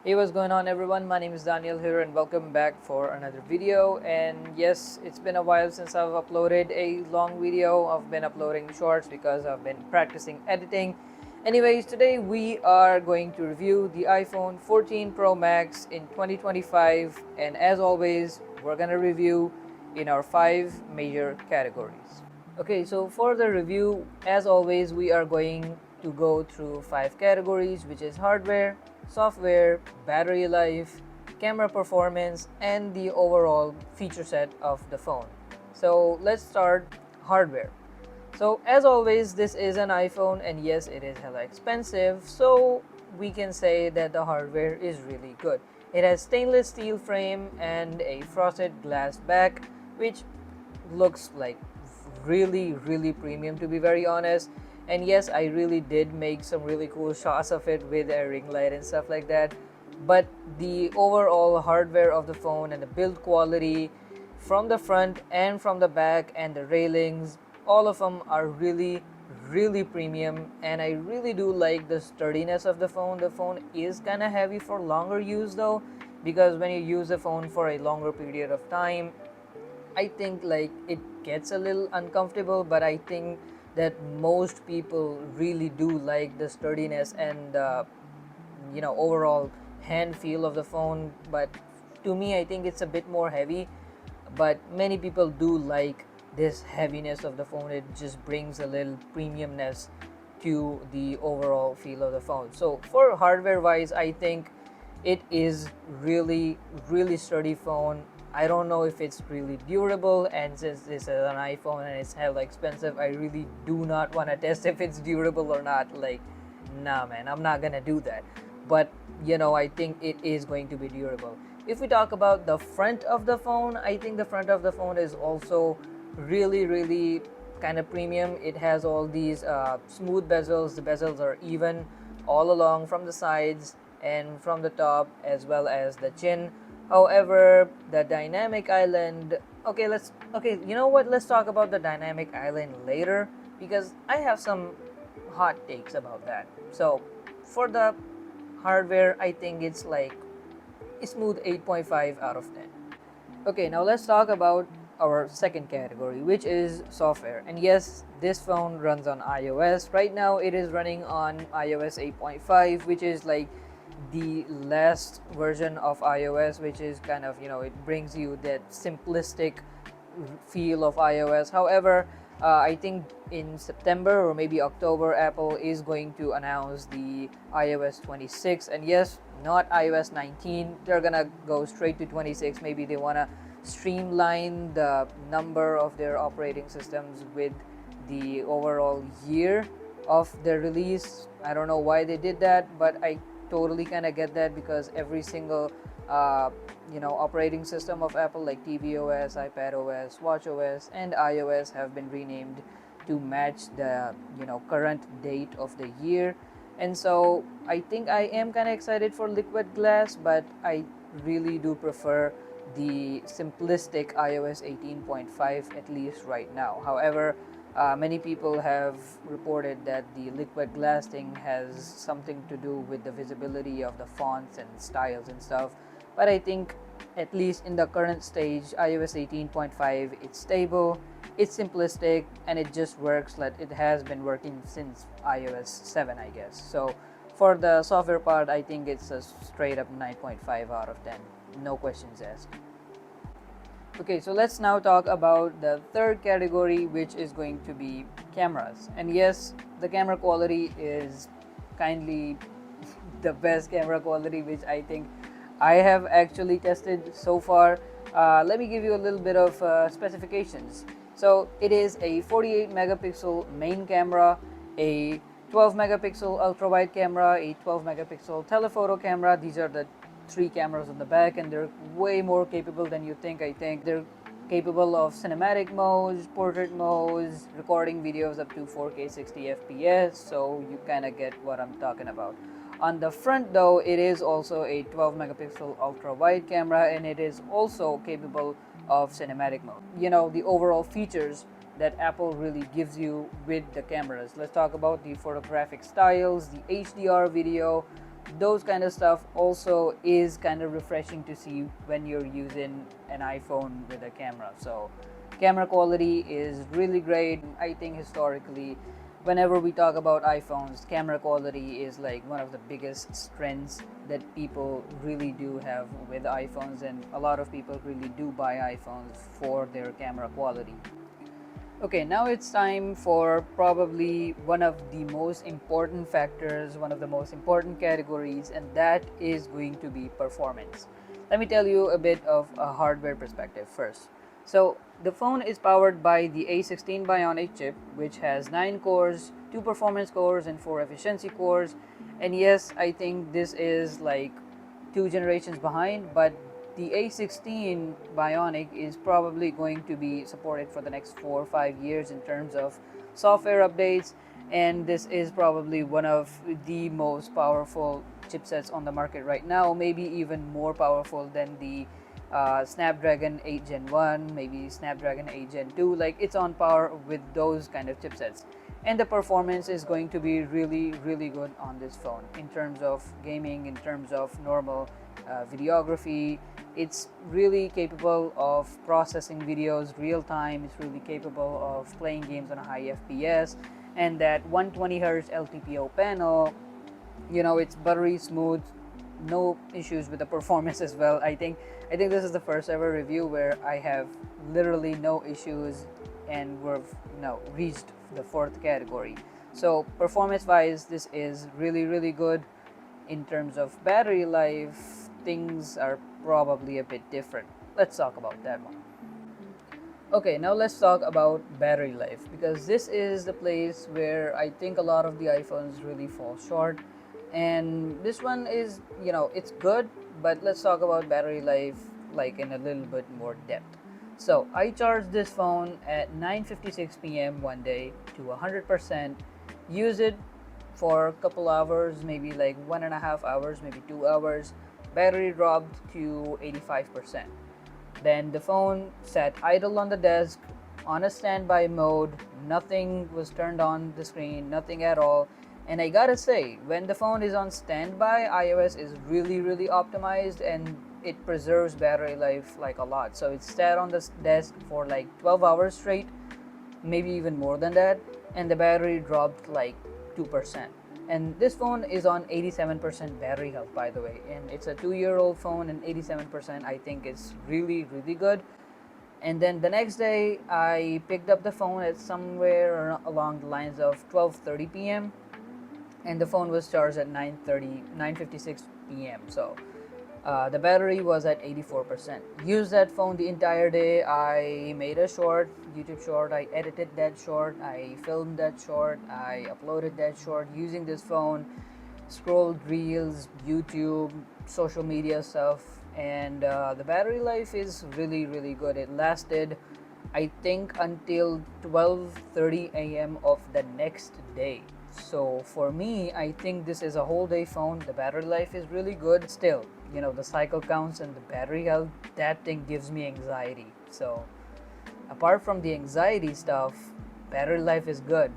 Hey, what's going on everyone? My name is Daniel here and welcome back for another video. And yes, it's been a while since I've uploaded a long video. I've been uploading shorts because I've been practicing editing. Anyways, today we are going to review the iPhone 14 Pro Max in 2025, and as always, we're gonna review in our 5 major categories. Okay, so for the review, as always, we are going to go through 5 categories, which is hardware, software, battery life, camera performance, and the overall feature set of the phone. So let's start hardware. So as always, this is an iPhone, and yes, it is hella expensive, so we can say that the hardware is really good. It has stainless steel frame and a frosted glass back, which looks like really premium, to be very honest. And yes, I really did make some really cool shots of it with a ring light and stuff like that, but the overall hardware of the phone and the build quality from the front and from the back and the railings, all of them are really premium, and I really do like the sturdiness of the phone. The phone is kind of heavy for longer use though, because when you use the phone for a longer period of time, I think like it gets a little uncomfortable, but I think that most people really do like the sturdiness and overall hand feel of the phone. But to me, I think it's a bit more heavy, but many people do like this heaviness of the phone. It just brings a little premiumness to the overall feel of the phone. So for hardware wise, I think it is really sturdy phone. I don't know if it's really durable, and since this is an iPhone and it's hella expensive, I really do not want to test if it's durable or not. Like, nah man, I'm not gonna do that. But I think it is going to be durable. If we talk about the front of the phone, I think the front of the phone is also really kind of premium. It has all these smooth bezels. The bezels are even all along from the sides and from the top, as well as the chin. However, the dynamic island, okay, you know what, let's talk about the dynamic island later, because I have some hot takes about that. So for the hardware, I think it's like a smooth 8.5 out of 10. Okay, now let's talk about our second category, which is software. And yes, this phone runs on iOS. Right now, it is running on iOS 8.5, which is like the last version of iOS, which is kind of, it brings you that simplistic feel of iOS. However, I think in September or maybe October, Apple is going to announce the iOS 26. And yes, not iOS 19. They're gonna go straight to 26. Maybe they wanna streamline the number of their operating systems with the overall year of their release. I don't know why they did that, but I totally kind of get that, because every single operating system of Apple, like tvOS, iPadOS, watchOS, and iOS, have been renamed to match the current date of the year. And so I think I am kind of excited for liquid glass, but I really do prefer the simplistic iOS 18.5, at least right now. However, many people have reported that the liquid glass thing has something to do with the visibility of the fonts and styles and stuff. But I think, at least in the current stage, iOS 18.5, it's stable, it's simplistic, and it just works like it has been working since iOS 7, I guess. So for the software part, I think it's a straight up 9.5 out of 10. No questions asked. Okay, so let's now talk about the third category, which is going to be cameras. And yes, the camera quality is kindly the best camera quality which I think I have actually tested so far. Let me give you a little bit of specifications. So it is a 48 megapixel main camera, a 12 megapixel ultra wide camera, a 12 megapixel telephoto camera. These are the 3 cameras on the back, and they're way more capable than you think. I think they're capable of cinematic modes, portrait modes, recording videos up to 4K 60 FPS, so you kind of get what I'm talking about. On the front though, it is also a 12 megapixel ultra wide camera, and it is also capable of cinematic mode. The overall features that Apple really gives you with the cameras. Let's talk about the photographic styles, the HDR video, those kind of stuff also is kind of refreshing to see when you're using an iPhone with a camera. So camera quality is really great. I think historically, whenever we talk about iPhones, camera quality is like one of the biggest strengths that people really do have with iPhones, and a lot of people really do buy iPhones for their camera quality. Okay, now it's time for probably one of the most important factors, one of the most important categories, and that is going to be performance. Let me tell you a bit of a hardware perspective first. So, the phone is powered by the A16 Bionic chip, which has 9 cores, 2 performance cores, and 4 efficiency cores. And yes, I think this is like 2 generations behind, but the A16 Bionic is probably going to be supported for the next 4 or 5 years in terms of software updates, and this is probably one of the most powerful chipsets on the market right now, maybe even more powerful than the Snapdragon 8 Gen 1, maybe Snapdragon 8 Gen 2. Like, it's on par with those kind of chipsets, and the performance is going to be really good on this phone in terms of gaming, in terms of normal videography. It's really capable of processing videos real time. It's really capable of playing games on a high FPS, and that 120 Hz LTPO panel, it's buttery smooth, no issues with the performance as well. I think this is the first ever review where I have literally no issues, and we've reached the 4th category. So performance wise, this is really good. In terms of battery life, things are probably a bit different. Let's talk about that one. Okay, now let's talk about battery life, because this is the place where I think a lot of the iPhones really fall short. And this one is, it's good, but let's talk about battery life like in a little bit more depth. So I charged this phone at 9:56 p.m. one day to 100%, use it for a couple hours, maybe like 1.5 hours, maybe 2 hours. Battery dropped to 85%. Then the phone sat idle on the desk on a standby mode. Nothing was turned on the screen, nothing at all. And I gotta say, when the phone is on standby, iOS is really optimized, and it preserves battery life like a lot. So it sat on the desk for like 12 hours straight, maybe even more than that, and the battery dropped like 2%. And this phone is on 87% battery health, by the way, and it's a 2-year-old phone, and 87% I think is really good. And then the next day I picked up the phone at somewhere along the lines of 12:30 p.m. and the phone was charged at 9:56 p.m. So the battery was at 84%. Used that phone the entire day. I made a YouTube short. I edited that short. I filmed that short. I uploaded that short using this phone. Scrolled reels, YouTube, social media stuff, and the battery life is really good. It lasted, I think, until 12:30 a.m. of the next day. So for me, I think this is a whole day phone. The battery life is really good. Still, the cycle counts and the battery health, that thing gives me anxiety. So apart from the anxiety stuff, battery life is good.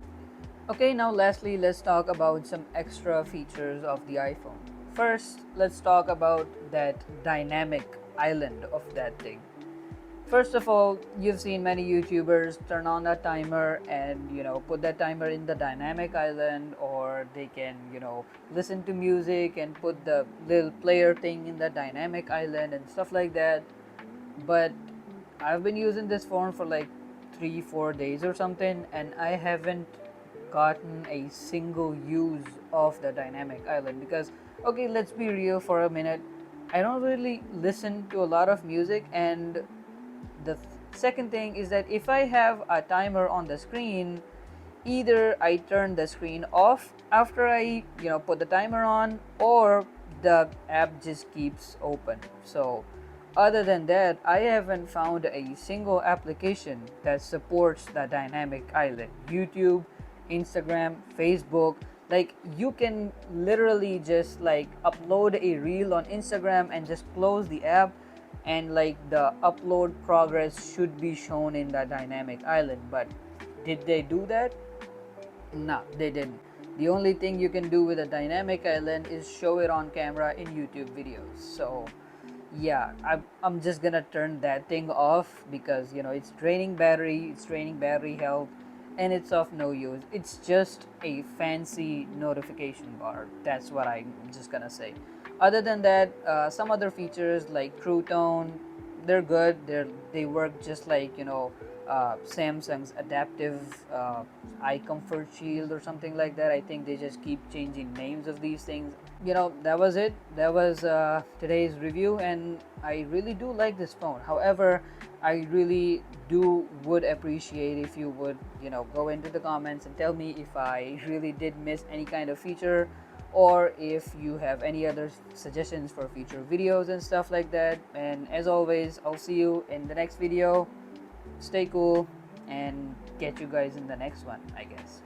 Okay, now lastly, let's talk about some extra features of the iPhone. First, let's talk about that dynamic island of that thing. First of all, you've seen many YouTubers turn on that timer and put that timer in the dynamic island, or they can listen to music and put the little player thing in the dynamic island and stuff like that. But I've been using this phone for like 3-4 days or something, and I haven't gotten a single use of the dynamic island. Because, okay, let's be real for a minute, I don't really listen to a lot of music. And the second thing is that if I have a timer on the screen, either I turn the screen off after I put the timer on, or the app just keeps open. So other than that, I haven't found a single application that supports the dynamic island. YouTube, Instagram, Facebook, like, you can literally just like upload a reel on Instagram and just close the app, and like the upload progress should be shown in the dynamic island. But did they do that? No, they didn't. The only thing you can do with a dynamic island is show it on camera in YouTube videos. So yeah, I'm just gonna turn that thing off because it's draining battery health, and it's of no use. It's just a fancy notification bar. That's what I'm just gonna say. Other than that, some other features like True Tone, they're good. They work just like Samsung's adaptive eye comfort shield or something like that. I think they just keep changing names of these things. That was it. That was today's review, and I really do like this phone. However, I really would appreciate if you would go into the comments and tell me if I really did miss any kind of feature, or if you have any other suggestions for future videos and stuff like that. And as always, I'll see you in the next video. Stay cool, and get you guys in the next one, I guess.